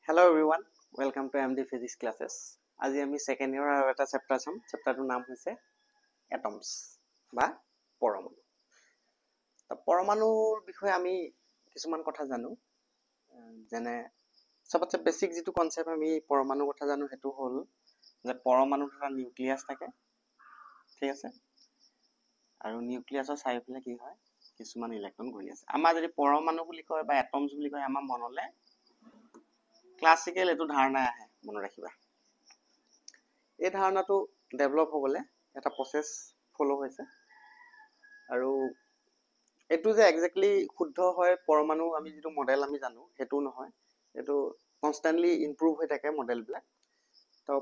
Hello everyone, welcome to MD Physics classes. আজি আমি second ইয়াৰ আৰু এটা চেপ্টাৰ চাম। চেপ্টাৰটোৰ নাম হৈছে এটমছ বা পৰমাণু। তো পৰমাণুৰ বিষয়ে আমি কিছুমান কথা জানো, যেনে সবতছে বেসিক যেটো কনসেপ্ট আমি পৰমাণুৰ কথা জানো হেতু হল যে পৰমাণুৰ এটা নিউক্লিয়াছ থাকে, ঠিক আছে, আৰু নিউক্লিয়াছৰ চাৰিওফালে কি হয় কিছুমান ইলেক্ট্ৰন ঘূৰি আছে। আমাৰ যদি পৰমাণু বুলি কয় বা এটমছ বুলি কয় আমাৰ মনলৈ ক্লাসিক্যাল এটো ধাৰণা আহে, মনত ৰাখিবা। এই ধাৰণাটো ডেভেলপ হ'বলে এটা প্ৰসেস ফলো হৈছে, আৰু এটো যে এক্স্যাক্টলি শুদ্ধ হয় পৰমাণু আমি যেটো মডেল আমি জানো হেতু নহয়, এটো কনস্ট্যান্টলি ইমপ্ৰুভ হৈ থাকে মডেল বিলাক। তো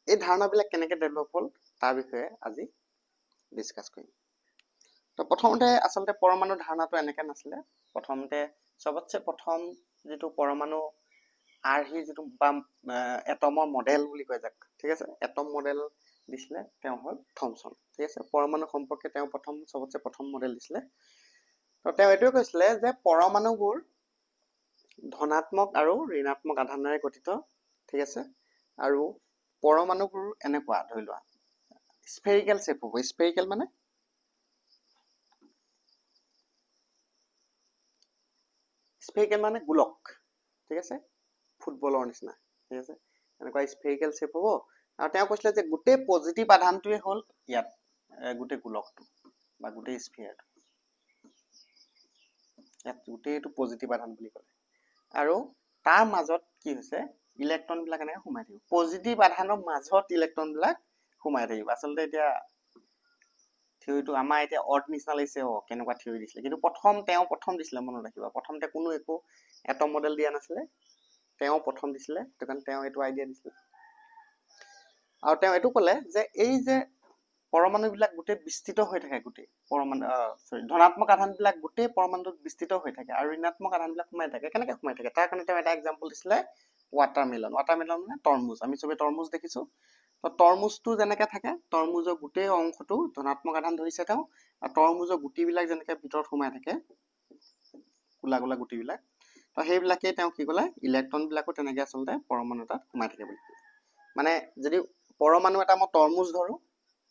এই ধাৰণাবিলাক কেনেকৈ ডেভেলপ হ'ল তাৰ বিষয়ে আজি ডিসকাস কৰিম। তো প্ৰথমতে আচলতে পৰমাণুৰ ধাৰণাটো এনেকৈ নাছিলে। প্ৰথমতে সবতছে প্ৰথম যেটো পৰমাণু আৰ্হি যেটো বা এটমৰ মডেল বুলি কয় যাক, ঠিক আছে, এটম মডেল দিছিলে তেওঁ হল থমসন, ঠিক আছে। পৰমাণু সম্পৰ্কে তেওঁ সবতছে প্ৰথম মডেল দিছিলে। তো তেওঁ এটোৱে কৈছিলে যে পৰমাণুবোৰ ধনাত্মক আৰু ঋণাত্মক আধানেৰে গঠিত, ঠিক আছে, আৰু পৰমাণুবোৰ এনেকুৱা ধৰি লোৱা স্ফেৰিকেল শেপ হ'ব। স্ফেৰিকেল মানে গোলক, ঠিক আছে, ফুটবলৰ নিচিনা, ঠিক আছে, এনেকুৱা স্ফেৰিকেল শেপ হ'ব। আৰু তেওঁ কৈছিলে যে গোটেই পজিটিভ আধানটোৱে হ'ল ইয়াত গোটেই গোলকটো বা গোটেই স্ফিয়াৰটো, ইয়াত গোটেইটো পজিটিভ আধান বুলি ক'লে। আৰু তাৰ মাজত কি হৈছে ইলেক্ট্ৰন বিলাক এনেকৈ সোমাই থাকিব। পজিটিভ আধানৰ মাজত ইলেক্ট্ৰন বিলাক সোমাই থাকিব। আচলতে এতিয়া থিওৰিটো আমাৰ এতিয়া অৰ্ড নিচিনা লাগিছে, কেনেকুৱা থিওৰি দিছিলে, কিন্তু প্ৰথম দিছিলে, মনত ৰাখিবা। প্ৰথমতে কোনো একো এটম মডেল দিয়া নাছিলে, তেওঁ প্ৰথম দিছিলে, কাৰণ তেওঁ এইটো আইডিয়া দিছিলে। আৰু তেওঁ এইটো ক'লে যে এই যে পৰমাণু বিলাক গোটেই বিস্তৃত হৈ থাকে, গোটেই পৰমাণু ধনাত্মক আধান বিলাক গোটেই পৰমাণুত বিস্তৃত হৈ থাকে আৰু ঋণাত্মক আধান বিলাক সোমাই থাকে। কেনেকৈ সোমাই থাকে তাৰ কাৰণে তেওঁ এটা এক্সাম্পল দিছিলে ৱাটাৰমেলন। ৱাটাৰমেলন মানে তৰমুজ। আমি চবে তৰমুজ দেখিছো। তো তৰমুজটো যেনেকৈ থাকে, তৰমুজৰ গোটেই অংশটো ধনাত্মক আধান ধৰিছে তেওঁ, আৰু তৰমুজৰ গুটিবিলাক যেনেকৈ ভিতৰত সোমাই থাকে কোলা কোলা গুটিবিলাক, তো সেইবিলাকেই তেওঁ কি ক'লে ইলেক্ট্ৰন বিলাকো তেনেকৈ আচলতে পৰমাণু এটাত সোমাই থাকে বুলি ক'লে। মানে যদি পৰমাণু এটা মই তৰমুজ ধৰো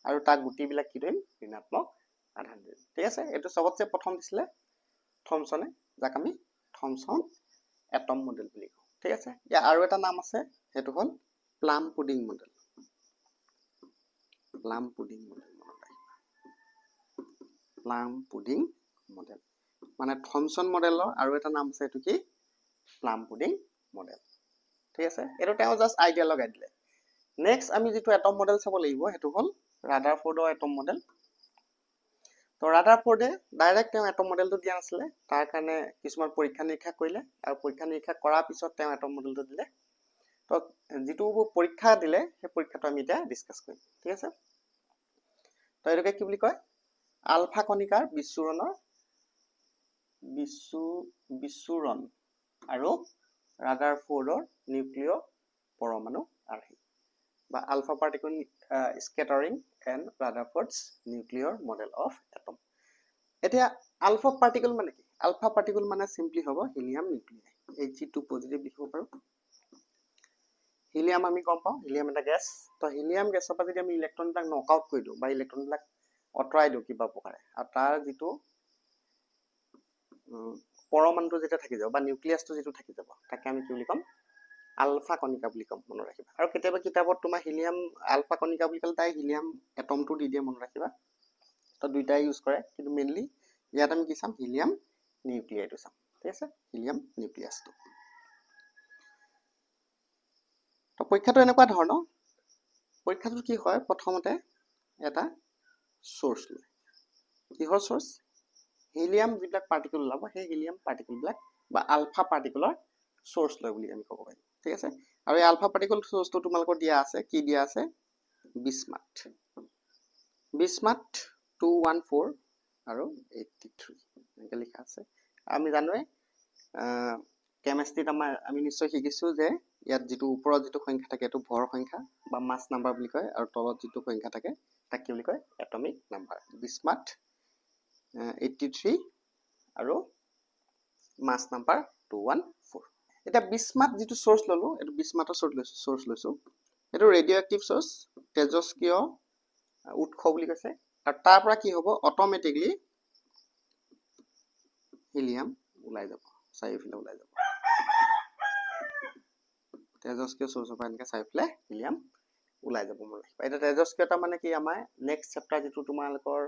আৰু তাৰ গুটিবিলাক কি ধৰিম ঋণাত্মক আধান ধৰিম, ঠিক আছে। এইটো সবতছে প্ৰথম দিছিলে থমসনে, যাক আমি থমসন এটম মডেল বুলি কওঁ, ঠিক আছে। ইয়াৰ আৰু এটা নাম আছে, সেইটো হ'ল plum pudding model. Plum pudding model, plum pudding model মানে থমসন মডেলৰ আৰু এটা নাম আছে, এইটো কি প্লাম পুডিং মডেল, ঠিক আছে। এইটো তেওঁ জাস্ট আইডিয়া লগাই দিলে। নেক্সট আমি যেটো এটম মডেল চাব লাগিব হেতু হল ৰাদাৰফোৰ্ডৰ এটম মডেল। তো ৰাদাৰফোৰ্ডে ডাইৰেক্ট তেওঁ এটম মডেলটো দিয়া নাছিলে, তাৰ কাৰণে কিছুমান পৰীক্ষা নিৰীক্ষা কৰিলে, আৰু পৰীক্ষা নিৰীক্ষা কৰাৰ পিছত তেওঁ এটম মডেলটো দিলে। তো যেটো পৰীক্ষা দিলে সেই পৰীক্ষাটো আমি এতিয়া ডিসকাস কৰিম, ঠিক আছে। তো এটোকে কি বুলি কয় আলফা কণিকাৰ বিচ্ছুৰণ আৰু ৰাদাৰফোৰ্ডৰ নিউক্লিয় পৰমাণু আৰ্হি, বা alpha particle scattering and Rutherford's nuclear model of atom. এতিয়া আলফা পাৰ্টিকল মানে কি? আলফা পাৰ্টিকল মানে সিম্পলি হ'ব হিলিয়াম নিউক্লিয়াই। He2 পজিটিভ লিখিব পাৰো। হিলিয়াম আমি গম পাওঁ, হিলিয়াম এটা গেছ। তো হিলিয়াম গেছৰ পৰা যদি আমি ইলেক্ট্ৰন বিলাক নক আউট কৰি দিওঁ বা ইলেক্ট্ৰন বিলাক অঁতৰাই দিওঁ কিবা প্ৰকাৰে, আৰু তাৰ যেটো পৰমাণুটো যেতিয়া থাকি যাব বা নিউক্লিয়াছটো যেটো থাকি যাব, তাকে আমি কি বুলি ক'ম আলফা কণিকা বুলি ক'ম, মনত ৰাখিবা। আৰু কেতিয়াবা কিতাপত তোমাৰ হিলিয়াম আলফা কণিকা বুলি ক'লে তাই হিলিয়াম এটমটো দি দিয়ে, মনত ৰাখিবা। তো দুইটাই ইউজ কৰে, কিন্তু মেইনলি ইয়াত আমি কি চাম হিলিয়াম নিউক্লিয়াইটো চাম, ঠিক আছে, হিলিয়াম নিউক্লিয়াছটো। তো পৰীক্ষাটো এনেকুৱা ধৰণৰ। পৰীক্ষাটো কি হয়, প্ৰথমতে এটা সোৰ্স লয়। কিহৰ সোৰ্স? হিলিয়াম যিবিলাক পাৰ্টিকল ওলাব সেই হিলিয়াম পাৰ্টিকল বিলাক বা আলফা পাৰ্টিকলৰ সোৰ্স লয় বুলি আমি ক'ব পাৰিম, ঠিক আছে। আৰু এই আলফা পাৰ্টিকল সোৰ্সটো তোমালোকৰ দিয়া আছে, কি দিয়া আছে বিস্মাথ 214 আৰু 83 এনেকৈ লিখা আছে। আমি জানোৱে কেমিষ্ট্ৰিত আমি নিশ্চয় শিকিছো যে ইয়াত যেটো ওপৰত যেটো সংখ্যা থাকে এটো ভৰ সংখ্যা বা মাস নাম্বাৰ বুলি কয়, আৰু তলত যেটো সংখ্যা থাকে তাক কি বুলি কয় এটমিক নাম্বাৰ। বিস্মাথ 83 আৰু মাস নাম্বাৰ 214। এটা বিস্মাত যেটো সোৰ্স ললো এটো বিস্মাতৰ সোৰ্স লৈছো এটো ৰেডিঅ' এক্টিভ সোৰ্স তেজস্ক্ৰিয় উৎস বুলি কৈছে আৰু তাৰ পৰা কি হ'ব অটোমেটিকলি হিলিয়াম ওলাই যাব চাৰিফালে ওলাই যাব তেজস্ক্ৰিয় সোৰ্সৰ পৰা এনেকৈ চাৰিফালে হিলিয়াম ওলাই যাব মন ৰাখিবা এটা তেজস্ক্ৰিয়তা মানে কি আমাৰ নেক্সট চেপ্টাৰ যেটো তোমালোকৰ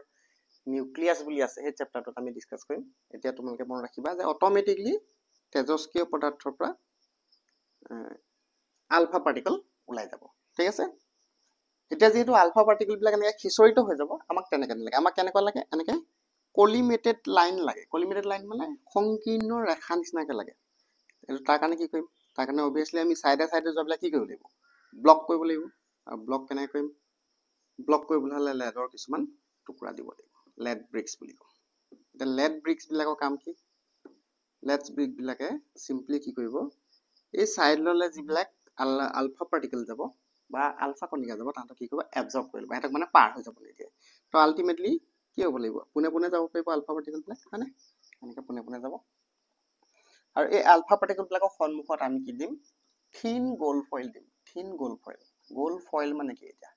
নিউক্লিয়াছ বুলি আছে সেই চেপ্টাৰটোত আমি ডিসকাস কৰিম এতিয়া তোমালোকে মন ৰাখিবা যে অটোমেটিকলি তেজস্ক্ৰিয় পদাৰ্থৰ পৰা আলফা পাৰ্টিকল ওলাই যাব ঠিক আছে এতিয়া যেহেতু আলফা পাৰ্টিকল বিলাক এনেকৈ খিচৰিত হৈ যাব আমাক তেনেকৈ নালাগে আমাক কেনেকুৱা লাগে এনেকৈ কলিমেটেড লাইন লাগে কলিমেটেড লাইন মানে সংকীৰ্ণ ৰেখা নিচিনাকৈ লাগে এইটো তাৰ কাৰণে কি কৰিম তাৰ কাৰণে অবভিয়াছলি আমি সাইডে যোৱাবিলাক কি কৰিব লাগিব ব্লক কৰিব লাগিব আৰু ব্লক কেনেকৈ কৰিম ব্লক কৰিবলৈ হ'লে লেডৰ কিছুমান টুকুৰা দিব লাগিব লেড ব্ৰিক্স বুলি কওঁ এতিয়া লেড ব্ৰিক্স বিলাকৰ কাম কি লেড ব্ৰিক বিলাকে সিম্পলি কি কৰিব এই সাইডলৈ যিবিলাক আলফা পাৰ্টিকল যাব বা আলফা কণিকা যাব তাহাঁতক কি কৰিব এবজৰ্ব কৰিব এটাক মানে পাৰ হৈ যাব নিদিয়ে তো আলটিমেটলি কি হ'ব লাগিব পোনে পোনে যাব পাৰিব আলফা পাৰ্টিকল বিলাক হয়নে এনেকৈ পোনে পোনে যাব আৰু এই আলফা পাৰ্টিকল বিলাকৰ সন্মুখত আমি কি দিম থিন গোল্ড ফয়েল দিম থিন গোল্ড ফয়েল মানে কি এতিয়া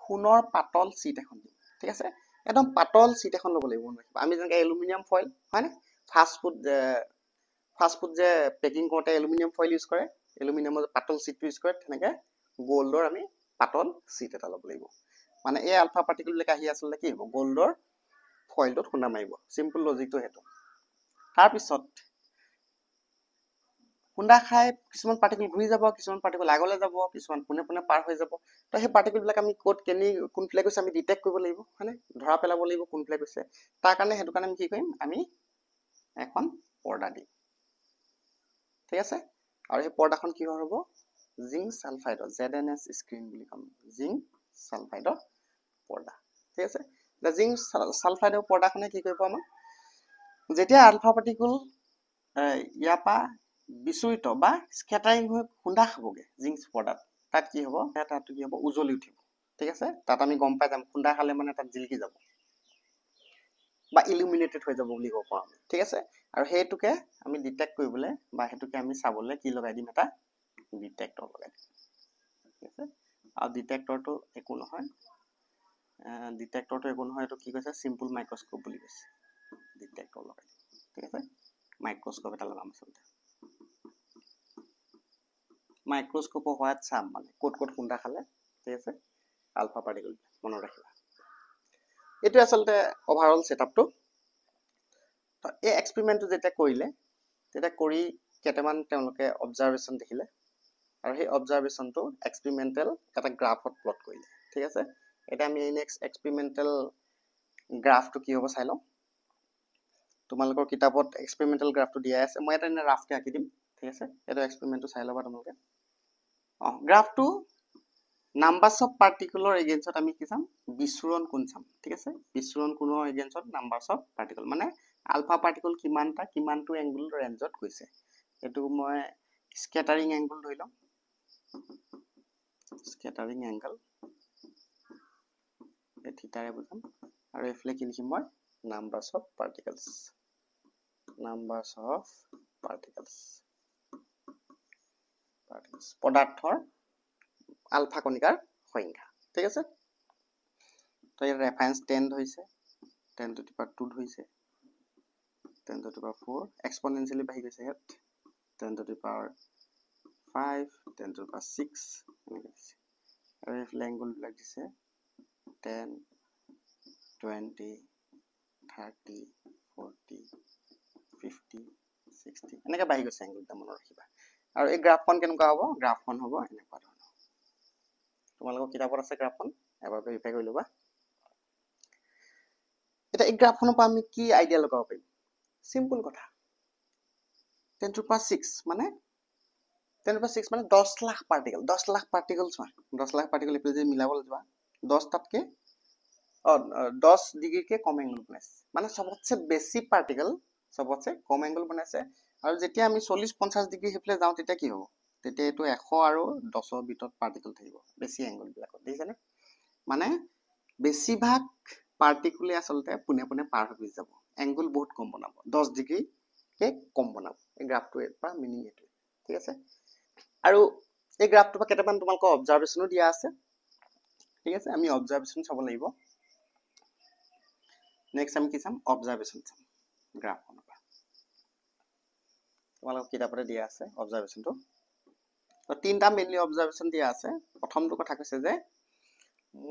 সোণৰ পাতল চিট এখন দিম ঠিক আছে একদম পাতল চিট এখন ল'ব লাগিব আমি যেনেকৈ এলুমিনিয়াম ফয়েল হয়নে ফাষ্ট ফুড যে পেকিং কৰোঁতে এলুমিনিয়াম ফয়েল ইউজ কৰে এলুমিনিয়ামৰ পাতল চিটটো ইউজ কৰে তেনেকৈ গোল্ডৰ আমি পাতল চিট এটা ল'ব লাগিব মানে এই আলফা পাৰ্টিকল বিলাক আহি আচলতে কি হ'ব গোল্ডৰ ফয়েলটোত খুন্দা মাৰিব সিম্পল লজিকটো সেইটো তাৰপিছত খুন্দা খাই কিছুমান পাৰ্টিকল ঘূৰি যাব কিছুমান পাৰ্টিকল আগলৈ যাব কিছুমান পোনে পোনে পাৰ হৈ যাব তো সেই পাৰ্টিকল বিলাক আমি ক'ত কোনফালে গৈছে আমি ডিটেক্ট কৰিব লাগিব হয়নে ধৰা পেলাব লাগিব কোনফালে গৈছে তাৰ কাৰণে সেইটো কাৰণে আমি কি কৰিম আমি এখন পৰ্দা দিম ঠিক আছে আৰু এই পৰ্দাখন কি হ'ব জিংক সালফাইডৰ ZNS স্ক্ৰিন বুলি কম জিংক সালফাইডৰ পৰ্দা ঠিক আছে এতিয়া জিংক সালফাইডৰ পৰ্দাখনে কি কৰিব আমাক যেতিয়া আলফা পাৰ্টিকল ইয়াৰ পৰা বিচৰিত বা স্কেটাৰিং হৈ খুন্দা খাবগে জিংক পৰ্দাত তাত কি হ'ব তাত কি হ'ব উজলি উঠিব ঠিক আছে তাত আমি গম পাই যাম খুন্দা খালে মানে তাত জিলকি যাব বা ইলুমিনেটেড হৈ যাব বুলি ক'ব পাৰোঁ ঠিক আছে আৰু হেতুকে আমি ডিটেক্ট কৰিবলৈ বা হেতুকে আমি চাবলৈ কি লগাই দিম এটা ডিটেক্টৰ লগাই দিম ঠিক আছে আৰু ডিটেক্টৰটো একো নহয় এইটো কি কৈছে সিম্পল মাইক্ৰস্কোপ বুলি কৈছে ডিটেক্টৰ লগাই দিম ঠিক আছে মাইক্ৰস্কোপ এটা লগাম আচলতে মাইক্ৰস্কোপৰ সহায়ত চাম মানে ক'ত খুন্দা খালে ঠিক আছে আলফা পাৰ্টিকল মনত ৰাখিবা এইটো আচলতে ওভাৰঅল সেটআপটো তো এই এক্সপেৰিমেন্টটো যেতিয়া কৰিলে তেতিয়া কৰি কেইটামান তেওঁলোকে অবজাৰভেশ্যন দেখিলে আৰু সেই অবজাৰভেশ্যনটো এক্সপেৰিমেন্টেল এটা গ্ৰাফত প্লট কৰিলে ঠিক আছে এটা আমি নেক্সট এক্সপেৰিমেন্টেল গ্ৰাফটো কি হ'ব চাই লওঁ তোমালোকৰ কিতাপত এক্সপেৰিমেন্টেল গ্ৰাফটো দিয়া আছে মই এটা এনে ৰাফকে আঁকি দিম ঠিক আছে এটা এক্সপেৰিমেন্টটো চাই ল'বা তোমালোকে গ্ৰাফটো নাম্বাৰছ অফ পাৰ্টিকুলৰ এগেইনষ্টত আমি কি চাম বিস্ফোৰণ কোণ চাম ঠিক আছে বিস্ফোৰণ কোণৰ এগেইনষ্টত নাম্বাৰছ অফ পাৰ্টিকল মানে আলফা পাৰ্টিকল কিমানটো এংগুল ৰেঞ্জত গৈছে এটো মই স্কেটাৰিং এংগুল ধৰি লম স্কেটাৰিং এংগল এই থিটাৰে বুজাম আৰু এফলে কি লিখিম মই নাম্বাৰছ অফ পাৰ্টিকলছ পদাৰ্থৰ আলফা কণিকাৰ সংখ্যা ঠিক আছে তো ইয়াৰ ৰেফাৰেন্স 10 ধৰিছে 10 টু দি পাৱাৰ 2 ধৰিছে 10 টু দি পাৱাৰ 4 এক্সপোনেনশিয়েলি বাঢ়ি গৈছে ইয়াত 10 to the power 5 10 to the power 6 এনেকৈ দিছে আৰু এইফালে এংগুল বিলাক দিছে 10 20 30 40 50 60 এনেকৈ বাঢ়ি গৈছে এংগুলটা মনত ৰাখিবা আৰু এই গ্ৰাফখন কেনেকুৱা হ'ব গ্ৰাফখন হ'ব এনেকুৱা ধৰণৰ তোমালোকৰ কিতাপত আছে গ্ৰাফখন এবাৰ ভেৰিফাই কৰি ল'বা এটা এই গ্ৰাফখনৰ পৰা আমি কি আইডিয়া লগাব পাৰিম সিম্পল কথা 10 টু দি পাৱাৰ 6 মানে 10 টু দি পাৱাৰ 6 মানে 10 লাখ পাৰ্টিকল চোৱা 10 লাখ পাৰ্টিকল এফালে যদি মিলাবলৈ যোৱা 10 তাতকে 10 ডিগ্ৰীকে কম এংগল বনাইছে মানে সবতছে বেছি পাৰ্টিকল সবতছে কম এংগল বনাইছে আৰু যেতিয়া আমি 40-50 ডিগ্ৰী হেফলে যাওঁ তেতিয়া কি হ'ব তেতিয়া এটো 100 আৰু 10 ৰ ভিতৰত পাৰ্টিকল থাকিব বেছি এংগল বিলাকত দেখিছানে মানে বেছিভাগ পাৰ্টিকলে আচলতে পুনে পুনে পাৰ হৈ যাব এংগল বহুত কম বনাব 10 ডিগ্ৰী কে কম বনাব এই গ্ৰাফটো এৰ পৰা মিনিং এটো ঠিক আছে আৰু এই গ্ৰাফটোৰ পৰা কেইটামান তোমালোকৰ অবজাৰভেশ্যনো দিয়া আছে ঠিক আছে আমি অবজাৰভেশ্যন চাব লাগিব নেক্সট আমি কি চাম অবজাৰভেশ্যন চাম গ্ৰাফখনৰ পৰা তোমালোকৰ কিতাপতে দিয়া আছে অবজাৰভেশ্যনটো তো তিনটা মেইনলি অবজাৰভেশ্যন দিয়া আছে প্ৰথমটো কথা কৈছে যে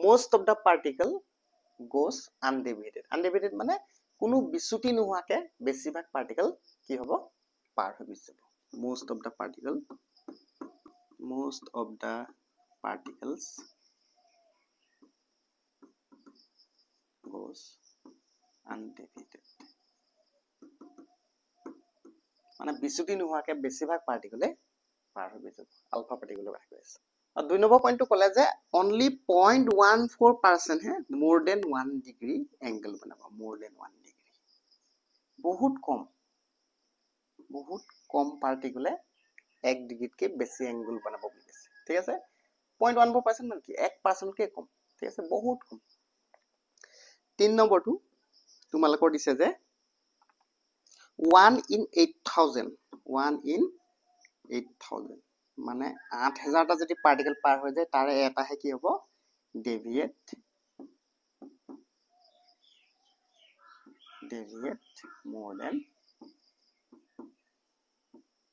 most of the particle goes undeviated মানে কোনো বিচ্যুতি নোহোৱাকে বেছিভাগ পাৰ্টিকেল কি হ'ব পাৰ হৈ গুচি যাব most of the particles goes undeviated মানে বিচ্যুতি নোহোৱাকে বেছিভাগ পাৰ্টিকলে পাৰ হৈ গুচি যাব আলফা পাৰ্টিকলৰ কথা কৈ আছে আৰু দুই নম্বৰ পইণ্টটো ক'লে যে only 0.14% হে more than 1 degree angle বনাব more than 1 degree বহুত কম পাৰ্টিকলে 1 ডিগ্ৰীতকৈ বেছি এংগল বনাব বুলি কৈছে ঠিক আছে 0.14% মানে কি 1% কে কম ঠিক আছে বহুত কম 3 নম্বৰটো তোমালোকৰ দিছে যে 1 in 8000 মানে 8000 টা যদি পাৰ্টিকল পাৰ হৈ যায় তাৰে এটাহে কি হ'ব ডেভিয়েট more than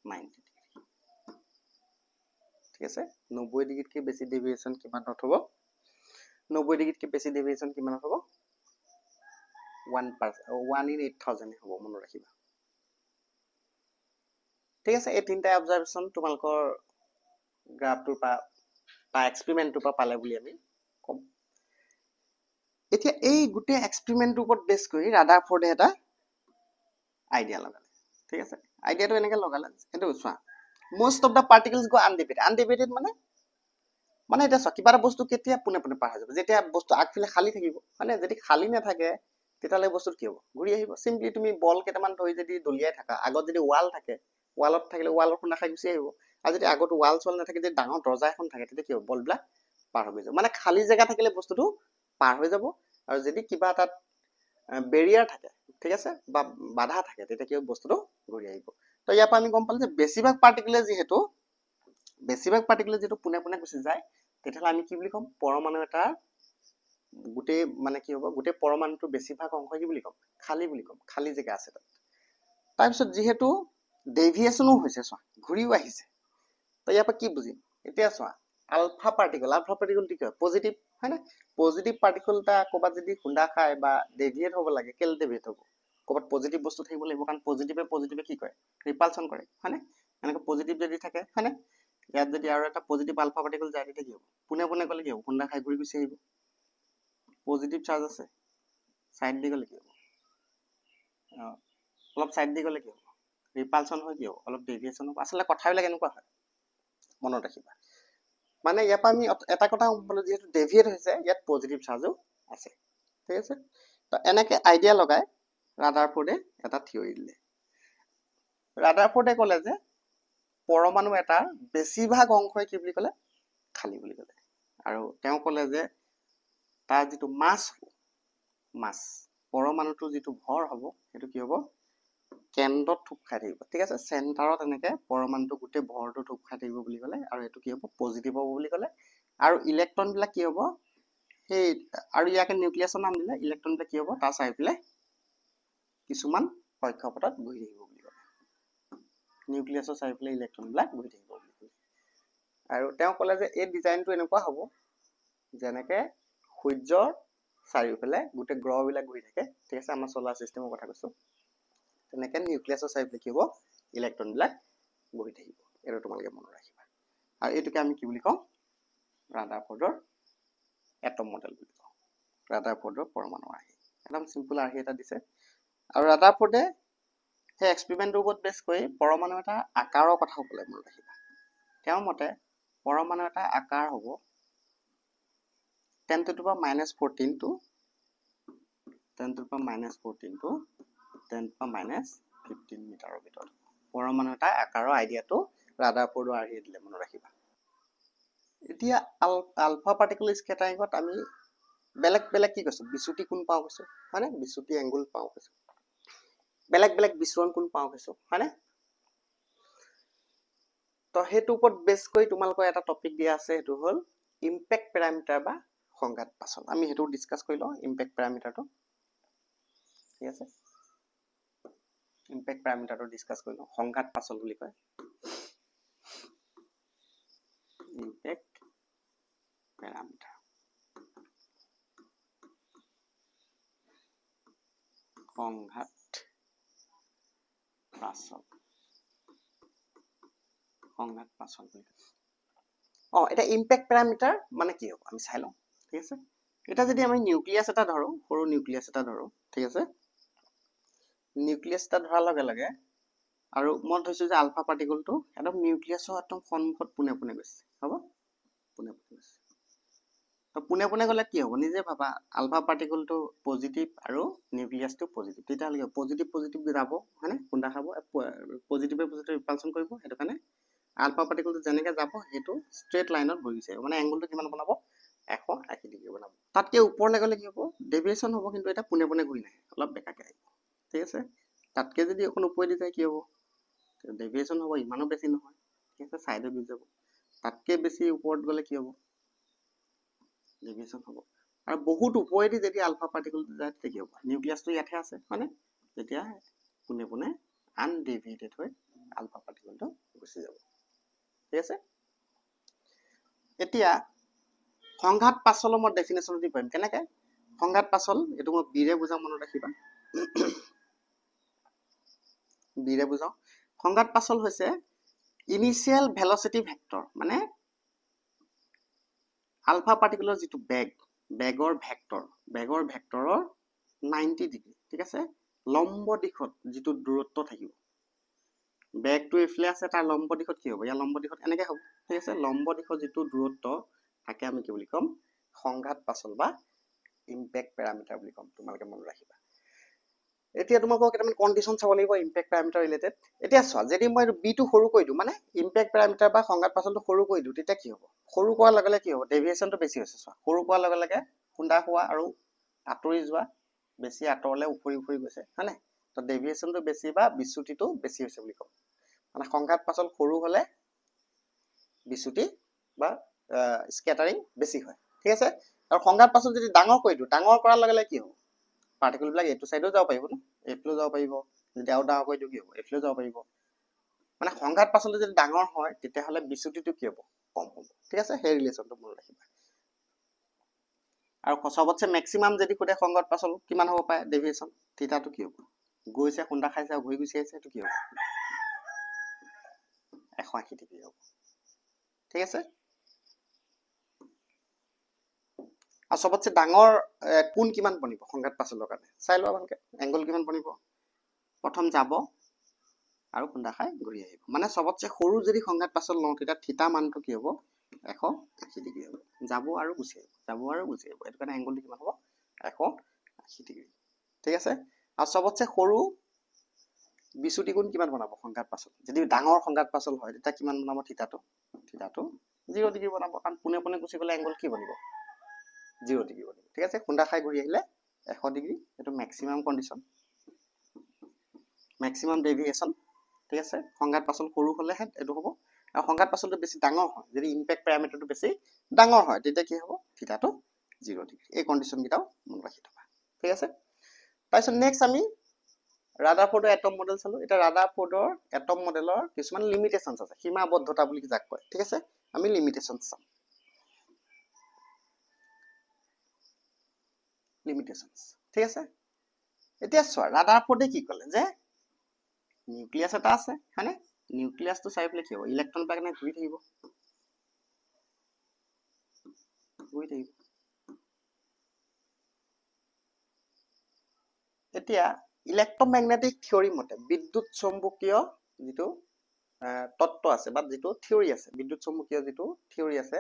90 ঠিক আছে 90 ডিগ্ৰীতকৈ বেছি ডেভিয়েচন কিমানত হ'ব 90 ডিগ্ৰীতকৈ বেছি ডেভিয়েচন কিমানত হ'ব 1 in 8000 হ'ব মনত ৰাখিবা ঠিক আছে এই তিনটা অবজাৰভেশ্যন তোমালোকৰ গ্ৰাফটোৰ পৰা এক্সপেৰিমেন্টটোৰ পৰা পালে বুলি আমি কম এতিয়া এই গোটেই এক্সপেৰিমেন্টটোৰ ওপৰত বেছ কৰি ৰাদাৰফৰ্ডে এটা আইডিয়া লগালে ঠিক আছে আইডিয়াটো এনেকৈ লগালে সেইটো চোৱা most of the particles go undeviated মানে এটা চোৱা কিবা এটা বস্তু কেতিয়া পুনে পাৰ হৈ যাব যেতিয়া বস্তু আগফালে খালী থাকিব মানে যদি খালী নাথাকে তেতিয়ালে বস্তু কি হ'ব ঘূৰি আহিব সিম্পলি তুমি বল কেইটামান ধৰি যদি দলিয়াই থাকা আগত যদি ওয়াল থাকে ওয়ালত থাকিলে ওয়ালৰ খুনা খাই গুচি আহিব আৰু যদি আগত ওয়াল চল নাথাকে যদি ডাঙৰ দৰজা এখন থাকে তেতিয়া কি হ'ব বলবিলাক পাৰ হৈ যাব মানে খালী জেগা থাকিলে বস্তুটো পাৰ হৈ যাব আৰু যদি কিবা এটা বেৰিয়াৰ থাকে ঠিক আছে বা বাধা থাকে তেতিয়া কি বস্তুটো ঘূৰি আহিব তো ইয়াৰ পৰা আমি গম পালো যে বেছিভাগ পাৰ্টিকলে যেটো পুনে গুচি যায় তেতিয়াহ'লে আমি কি বুলি ক'ম পৰমাণু এটা গোটেই মানে কি হ'ব গোটেই পৰমাণুটো বেছিভাগ অংশ কি বুলি ক'ম খালী বুলি ক'ম খালী জেগা আছে তাত তাৰপিছত যেহেতু ডেভিয়েচনো হৈছে চোৱা ঘূৰিও আহিছে তো ইয়াৰ পৰা কি বুজিম এতিয়া চোৱা আলফা পাৰ্টিকল কি হয় পজিটিভ হয় না পজিটিভ পাৰ্টিকল এটা ক'ৰবাত যদি খুন্দা খায় বা ডেভিয়েট হ'ব লাগে কেলে ডেভিয়েট হ'ব ক'ৰবাত পজিটিভ বস্তু থাকিব লাগিব কাৰণ পজিটিভে কি কৰে ৰিপালচন কৰে হয়নে এনেকৈ পজিটিভ যদি থাকে হয়নে ইয়াত যদি আৰু এটা পজিটিভ আলফা পাৰ্টিকল যায় তেতিয়া কি হ'ব পুনে গ'লে কি হ'ব খুন্দা খাই ঘূৰি গুচি আহিব পজিটিভ চাৰ্জ আছে সাইড দি গ'লে কি হ'ব অলপ সাইড দি গ'লে কি হ'ব ৰিপালচন হয় কি হ'ব অলপ ডেভিয়েচন হ'ব আচলতে কথাবিলাক এনেকুৱা হয় মনত ৰাখিবা মানে ইয়াৰ পৰা আমি এটা কথা গম পালো যেহেতু ডেভিয়েট হৈছে ইয়াত পজিটিভ চাৰ্জও আছে ঠিক আছে তো এনেকৈ আইডিয়া লগাই ৰাদাৰফৰ্ডে এটা থিয়ৰি দিলে ৰাদাৰফৰ্ডে ক'লে যে পৰমাণু এটা বেছিভাগ অংশই কি বুলি ক'লে খালী বুলি ক'লে আৰু তেওঁ ক'লে যে তাৰ যিটো মাছ পৰমাণুটো যিটো ভৰ হ'ব সেইটো কি হ'ব কেন্দ্ৰত থুপ খাই থাকিব ঠিক আছে চেণ্টাৰত এনেকৈ পৰমাণুটো গোটেই ভৰটো থুপ খাই থাকিব বুলি ক'লে আৰু এইটো কি হ'ব পজিটিভ হ'ব বুলি ক'লে আৰু ইলেক্ট্ৰনবিলাক কি হ'ব সেই আৰু ইয়াকে নিউক্লিয়াছৰ নাম দিলে ইলেক্ট্ৰনবিলাক কি হ'ব তাৰ চাৰিওফালে কিছুমান কক্ষপথত ঘূৰি থাকিব বুলি ক'লে নিউক্লিয়াছৰ চাৰিওফালে ইলেক্ট্ৰনবিলাক ঘূৰি থাকিব বুলি ক'লে আৰু তেওঁ ক'লে যে এই ডিজাইনটো এনেকুৱা হ'ব যেনেকৈ সূৰ্যৰ চাৰিওফালে গোটেই গ্ৰহবিলাক ঘূৰি থাকে ঠিক আছে আমাৰ সোলাৰ চিষ্টেমৰ কথা কৈছোঁ তেনেকৈ নিউক্লিয়াছৰ চাৰিওফালে কি হ'ব ইলেক্ট্ৰনবিলাক ঘূৰি থাকিব এইটো তোমালোকে মনত ৰাখিবা আৰু এইটোকে আমি কি বুলি কওঁ ৰাদাৰফৰ্ডৰ এটম মডেল বুলি কওঁ ৰাদাৰফৰ্ডৰ পৰমাণু আৰ্হি একদম চিম্পল আৰ্হি এটা দিছে আৰু ৰাদাৰফৰ্ডে সেই এক্সপেৰিমেণ্টটোৰ ওপৰত বেছ কৰি পৰমাণু এটা আকাৰৰ কথাও ক'লে মনত ৰাখিবা তেওঁৰ মতে পৰমাণু এটা আকাৰ হ'ব 10 to the power minus 14 to 10 to the power minus 14 to 10 to the power minus 15 মিটাৰৰ ভিতৰত পৰমাণু এটা আকাৰৰ আইডিয়াটো ৰাদাৰফৰ্ডৰ আৰ্হিয়ে দিলে মনত ৰাখিবা এতিয়া আলফা পাৰ্টিকল স্কেটাৰিঙত আমি বেলেগ কি কৈছো বিচ্যুতি কোণ পাওঁ কৈছো হয়নে বিচ্যুতি এংগল পাওঁ কৈছো বেলেগ বিচৰণ কোণ পাওঁ কৈছো হয়নে তো হেতু ওপৰত বেস কৰি তোমালোকৰ এটা টপিক দিয়া আছে, হেতু হল ইম্প্যাক্ট প্যাৰামিটাৰ বা সংঘাত পাছল। আমি হেতু ডিসকাস কৰি লওঁ ইম্প্যাক্ট প্যাৰামিটাৰটো। ঠিক আছে, ইম্প্যাক্ট প্যাৰামিটাৰটো ডিসকাস কৰি লওঁ। সংঘাত পাছল বুলি কয় ইম্প্যাক্ট প্যাৰামিটাৰ। সংঘাত পাছল, সংঘাত পাছল বুলি কয়। এটা ইম্প্যাক্ট প্যাৰামিটাৰ মানে কি হ'ব আমি চাই লওঁ। ঠিক আছে, এটা যদি আমি নিউক্লিয়াছ এটা ধৰো, সৰু নিউক্লিয়াছ এটা ধৰো, ঠিক আছে, নিউক্লিয়াছ এটা ধৰাৰ লগে লগে আৰু মই ধৰিছো যে আলফা পাৰ্টিকলটো একদম নিউক্লিয়াছৰ একদম সন্মুখত পোনে পোনে গৈছে, হ'ব পোনে পোনে গৈছে। তো পোনে পোনে গ'লে কি হ'ব, নিজে ভাবা, আলফা পাৰ্টিকলটো পজিটিভ আৰু নিউক্লিয়াছটো পজিটিভ, তেতিয়াহ'লে পজিটিভ পজিটিভ যাব, হয়নে, খুন্দা খাব, পজিটিভে পজিটিভ ৰিপালচন কৰিব, সেইটো কাৰণে আলফা পাৰ্টিকলটো যেনেকে যাব সেইটো ষ্ট্ৰেট লাইনত গৈ গৈছে, মানে এংগলটো কিমান বনাব, 180 ডিগ্ৰী বনাব। তাতকে ওপৰলৈ গ'লে কি হ'ব, ডেভিয়েশ্যন হ'ব, কিন্তু এটা পোনে পোনে ঘূৰি নাহে, অলপ বেকাকে আহিব। ঠিক আছে, তাতকে যদি অকণ ওপৰেদি যায় কি হ'ব, ডেভিয়েশ্যন হ'ব, ইমানো বেছি নহয়। ঠিক আছে, চাইডে গুচি যাব। তাতকে বেছি ওপৰত গ'লে কি হ'ব, ডেভিয়েশ্যন হ'ব। আৰু বহুত ওপৰেদি যদি আলফা পাৰ্টিকলটো যায় তেতিয়া কি হ'ব, নিউক্লিয়াছটো ইয়াতহে আছে, হয়নে, তেতিয়া পোনে পোনে আনডেভিয়েটেড হৈ আলফা পাৰ্টিকলটো গুচি যাব। ঠিক আছে, এতিয়া সংঘাত পাছলৰ মই ডেফিনেশ্যন দি পাৰিম কেনেকে। সংঘাত পাছল এইটো মই বিৰে বুজাও, মনত ৰাখিবা, বিৰে বুজাও। সংঘাত পাছল হৈছে ইনিচিয়েল ভেলচিটি ভেক্টৰ, মানে আলফা পাৰ্টিকুলাৰ যিটো বেগৰ ভেক্টৰৰ 90 ডিগ্ৰী, ঠিক আছে, লম্ব দিশত যিটো দূৰত্ব থাকিব, বেগটো এইফালে আছে, তাৰ লম্ব দিশত কি হ'ব, ইয়াৰ লম্ব দিশত এনেকে হ'ব। ঠিক আছে, লম্ব দিশত যিটো দূৰত্ব থাকে আমি কি বুলি ক'ম, সংঘাত পাছল বা ইম্প্যাক্ট প্যাৰামিটাৰ বুলি ক'ম, তোমালোকে মনত ৰাখিবা। এতিয়া তোমালোকক কেইটামান কণ্ডিশ্যন চাব লাগিব ইম্প্যাক্ট প্যাৰামিটাৰ ৰিলেটেড। এতিয়া চোৱা, যদি মই বিটো সৰু কৰি দিওঁ, মানে ইম্প্যাক্ট প্যাৰামিটাৰ বা সংঘাত পাছলটো সৰু কৰি দিওঁ, তেতিয়া কি হ'ব, সৰু কৰাৰ লগে লগে কি হ'ব, ডেভিয়েশ্যনটো বেছি হৈছে। চোৱা, সৰু কৰাৰ লগে লগে খুন্দা হোৱা আৰু আঁতৰি যোৱা, বেছি আঁতৰলৈ উফৰি গৈছে, হয়নে, তো ডেভিয়েশ্যনটো বেছি বা বিচ্যুতিটো বেছি হৈছে বুলি ক'ম। মানে সংঘাত পাছল সৰু হ'লে বিচ্যুতি বা স্কেটাৰিং বেছি হয়। ঠিক আছে, আৰু সংঘাত পাছল যদি ডাঙৰ কৰি দিওঁ, ডাঙৰ কৰাৰ লগে লগে কি হ'ব, পাৰ্টিকল বিলাক এইটো চাইডেও যাব পাৰিব ন, এইফালেও যাব পাৰিব, যদি আৰু ডাঙৰ কৰি দিওঁ কি হ'ব, এইফালেও যাব পাৰিব। মানে সংঘাত পাছলটো যদি ডাঙৰ হয় তেতিয়াহ'লে বিচ্যুতিটো কি হ'ব, কম হ'ব। ঠিক আছে, সেই ৰিলেশ্যনটো মনত ৰাখিবা। আৰু চবতছে মেক্সিমাম যদি সোধে সংঘাত পাছল কিমান হ'ব পাৰে ডেভিয়েশ্যন, থিতাটো কি হ'ব, গৈছে খুন্দা খাইছে আৰু ঘূৰি গুচি আহিছে, সেইটো কি হ'ব, 180 ডিগ্ৰী হ'ব। ঠিক আছে, আৰু চবতছে ডাঙৰ কোণ কিমান বনিব সংঘাত পাছলৰ কাৰণে, চাই লোৱা ভালকে, এংগল কিমান বনিব, প্ৰথম যাব আৰু খুন্দা খাই ঘূৰি আহিব। মানে চবতছে সৰু যদি সংঘাত পাছল লওঁ তেতিয়া থিতা মানটো কি হ'ব, 180 ডিগ্ৰী হ'ব, যাব আৰু গুচি আহিব, যাব আৰু গুচি আহিব, এইটো কাৰণে এংগলটো কিমান হ'ব, 180 ডিগ্ৰী। ঠিক আছে, আৰু চবতছে সৰু বিচ্যুতি কোণ কিমান বনাব সংঘাত পাছল, যদি ডাঙৰ সংঘাত পাছল হয় তেতিয়া কিমান বনাব, থিতাটো 0 ডিগ্ৰী বনাব, কাৰণ পোনে পোনে গুচি গ'লে এংগল কি বনিব, 0 ডিগ্ৰী বনিব। ঠিক আছে, খুন্দা খাই ঘূৰি আহিলে 100 ডিগ্ৰী, এইটো মেক্সিমাম কণ্ডিশ্যন, মেক্সিমাম ডেভিয়েশ্যন। ঠিক আছে, সংঘাত পাছল সৰু হ'লেহে এইটো হ'ব, আৰু সংঘাত পাছলটো বেছি ডাঙৰ হয়, যদি ইম্প্যাক্ট প্যাৰামিটাৰটো বেছি ডাঙৰ হয় তেতিয়া কি হ'ব, থিতাটো 0 ডিগ্ৰী। এই কণ্ডিশ্যন কেইটাও মনত ৰাখি থবা। ঠিক আছে, তাৰপিছত নেক্সট আমি ৰাদাৰফৰ্ডৰ এটম মডেল চালো। এতিয়া ৰাদাৰফৰ্ডৰ এটম মডেলৰ কিছুমান লিমিটেশ্যনছ আছে, সীমাবদ্ধতা বুলি যাক কয়। ঠিক আছে, আমি লিমিটেশ্যনছ চাম। লিমিটেশ্যনছ, ঠিক আছে, এতিয়া চোৱা, ৰাদাৰফৰ্ডে কি ক'লে যে নিউক্লিয়াছ এটা আছে, হয়নে, নিউক্লিয়াছটো চাৰিওফালে কি হ'ব, ইলেক্ট্ৰন বিলাক এনে ঘূৰি থাকিব। এতিয়া ইলেক্ট্ৰমেগনেটিক থিয়ৰী মতে, বিদ্যুৎ চৌম্বকীয় যিটো তত্ত্ব আছে বা যিটো থিয়ৰী আছে, বিদ্যুৎ চৌম্বকীয় যিটো থিয়ৰী আছে,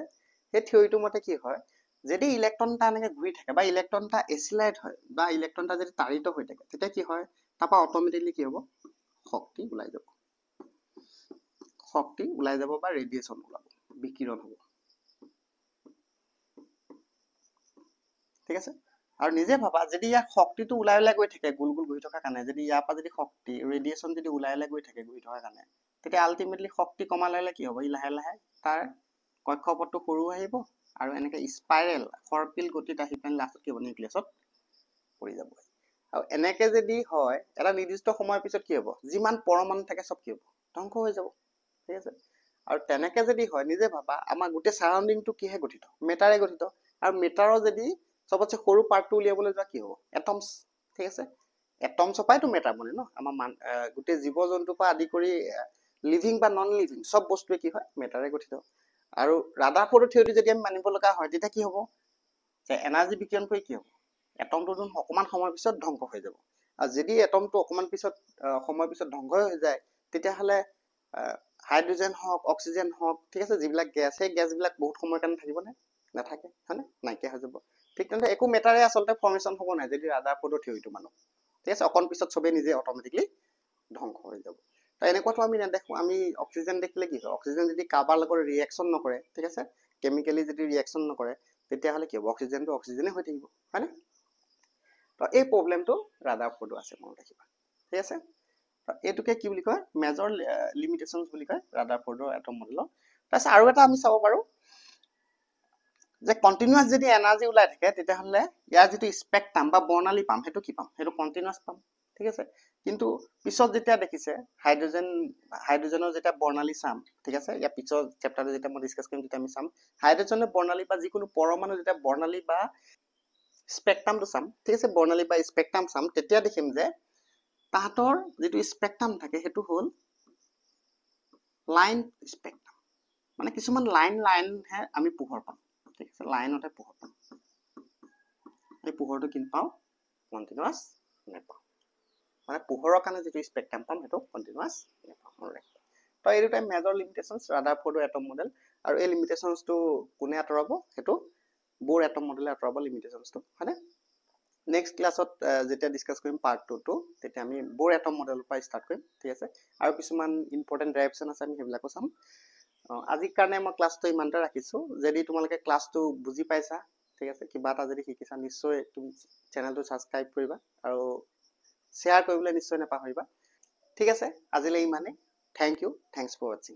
সেই থিয়ৰীটো মতে কি হয়, যদি ইলেক্ট্ৰন এটা এনেকে ঘূৰি থাকে বা ইলেক্ট্ৰন এটা এচিলাইট হয় বা ইলেক্ট্ৰন এটা যদি তাড়িত হৈ থাকে, তেতিয়া কি হয়, তাৰপৰা অট'মেটিকলি কি হ'ব, শক্তি ওলাই যাব, বা ৰেডিয়েশ্যন ওলাব, বিকিৰণ হ'ব। ঠিক আছে, আৰু নিজে ভাবা, যদি ইয়াৰ শক্তিটো ওলাই গৈ থাকে গোল গোল ঘূৰি থকাৰ কাৰণে, যদি ইয়াৰ পৰা যদি শক্তি ৰেডিয়েশ্যন যদি ওলাই গৈ থাকে ঘূৰি থকাৰ কাৰণে, তেতিয়া আল্টিমেটলি শক্তি কমালে কি হ'ব, ই লাহে লাহে তাৰ কক্ষপথটো সৰু আহিব আৰু এনেকৈ স্পাইৰেল সৰ্পিল গতিত আহি পেলাই লাষ্টত কি হ'ব, নিউক্লিয়াছত পৰি যাব। আৰু এনেকৈ যদি হয় এটা নিৰ্দিষ্ট সময়ৰ পিছত কি হ'ব, যিমান পৰমাণু থাকে চব কি হ'ব, ধ্বংস হৈ যাব। ঠিক আছে, আৰু তেনেকৈ যদি হয় নিজে ভাবা আমাৰ গোটেই চাৰাউণ্ডিংটো কিহে গঠিত, মেটাৰে গঠিত। আৰু মেটাৰৰ যদি চবতছে সৰু পাৰ্টটো উলিয়াবলৈ যোৱা কি হ'ব, এটমছ। ঠিক আছে, এটমছৰ পৰাইতো মেটাৰ বনে ন, আমাৰ গোটেই জীৱ জন্তুৰ পৰা আদি কৰি লিভিং বা নন লিভিং চব বস্তুৱে কি হয়, মেটাৰে গঠিত। আৰু ৰাদাৰফৰ্ডৰ থিয়ৰী যদি আমি মানিব লগা হয় তেতিয়া কি হ'ব, যে এনাৰ্জি বিকিৰণ কৰি কি হ'ব, এটমটো অকণমান সময়ৰ পিছত ধ্বংস হৈ যাব। আৰু যদি এটমটো অকণমান সময়ৰ পিছত ধ্বংস হৈ যায় তেতিয়াহ'লে হাইড্ৰজেন হওক অক্সিজেন হওক, ঠিক আছে, যিবিলাক গেছ সেই গেছবিলাক বহুত সময়ৰ কাৰণে থাকিবনে, নাথাকে, হয়নে, নাইকিয়া হৈ যাব। ঠিক তেনেদৰে একো মেটাৰে আচলতে ফৰ্মেশ্যন হ'ব নাই যদি ৰাদাৰফৰ্ডৰ থিয়ৰীটো মানো। ঠিক আছে, অকণ পিছত চবেই নিজে অট'মেটিকলি ধ্বংস হৈ যাব। তো এনেকুৱাতো আমি নেদেখোঁ। আমি অক্সিজেন দেখিলে কি হয়, অক্সিজেন যদি কাৰোবাৰ লগত ৰিয়েকশ্যন নকৰে, ঠিক আছে, কেমিকেলি যদি ৰিয়েকশ্যন নকৰে তেতিয়াহ'লে কি হ'ব, অক্সিজেনটো অক্সিজেনে হৈ থাকিব, হয়নে। তো এই প্ৰব্লেমটো ৰাদাৰফৰ্ডো আছে, মনত ৰাখিবা। ঠিক আছে, এইটোকে কি বুলি কয়, মেজৰ লিমিটেশ্যনছ বুলি কয় ৰাদাৰফৰ্ডৰ এটম মডেলৰ। তাৰপিছত আৰু এটা আমি চাব পাৰোঁ যে কণ্টিনিউৱাছ যদি এনাৰ্জি ওলাই থাকে তেতিয়াহ'লে ইয়াৰ যিটো স্পেক্ট্ৰাম বা বৰ্ণালী পাম সেইটো কি পাম, সেইটো কণ্টিনিউৱাছ পাম। ঠিক আছে, কিন্তু পিছত যেতিয়া দেখিছে হাইড্ৰজেনৰ যেতিয়া বৰ্ণালী চাম, ঠিক আছে, ইয়াৰ পিছৰ চেপ্টাৰটো যেতিয়া মই ডিছকাছ কৰিম তেতিয়া আমি চাম হাইড্ৰজেনৰ বৰ্ণালী বা যিকোনো পৰমাণু যেতিয়া বৰ্ণালী বা স্পেক্ট্ৰামটো চাম, ঠিক আছে, বৰ্ণালী বা স্পেক্ট্ৰাম চাম, তেতিয়া দেখিম যে তাহাঁতৰ যিটো স্পেক্ট্ৰাম থাকে সেইটো হ'ল লাইন স্পেক্ট্ৰাম, মানে কিছুমান লাইনহে আমি পোহৰ পাম। ঠিক আছে, লাইনতে পোহৰ পাম, এই পোহৰটো কি পাওঁ, কণ্টিনিউৱাছ নেপাওঁ, মানে পোহৰৰ কাৰণে যিটো স্পেক্ট্ৰাম পাম সেইটো কণ্টিনিউৱাছ নেপাওঁ। তো এই দুটাই মেজৰ লিমিটেশ্যনছ ৰাদাৰফৰ্ডৰ এটম মডেল। আৰু এই লিমিটেশ্যনছটো কোনে আঁতৰাব, সেইটো বোৰ এটম মডেলে আঁতৰাব লিমিটেশ্যনছটো, হয়নে। নেক্সট ক্লাছত যেতিয়া ডিছকাছ কৰিম পাৰ্ট 2টো তেতিয়া আমি বোৰ এটম মডেলৰ পৰা ষ্টাৰ্ট কৰিম। ঠিক আছে, আৰু কিছুমান ইম্পৰ্টেণ্ট ডেৰিভেশ্যন আছে আমি সেইবিলাকো চাম। আজিৰ কাৰণে মই ক্লাছটো ইমানতে ৰাখিছোঁ। যদি তোমালোকে ক্লাছটো বুজি পাইছা, ঠিক আছে, কিবা এটা যদি শিকিছা, নিশ্চয় তুমি চেনেলটো ছাবস্ক্ৰাইব কৰিবা আৰু শ্বেয়াৰ কৰিবলৈ নিশ্চয় নাপাহৰিবা। ঠিক আছে, আজিলৈ ইমানেই। থেংক ইউ, থেংকছ ফৰ ৱাচিং।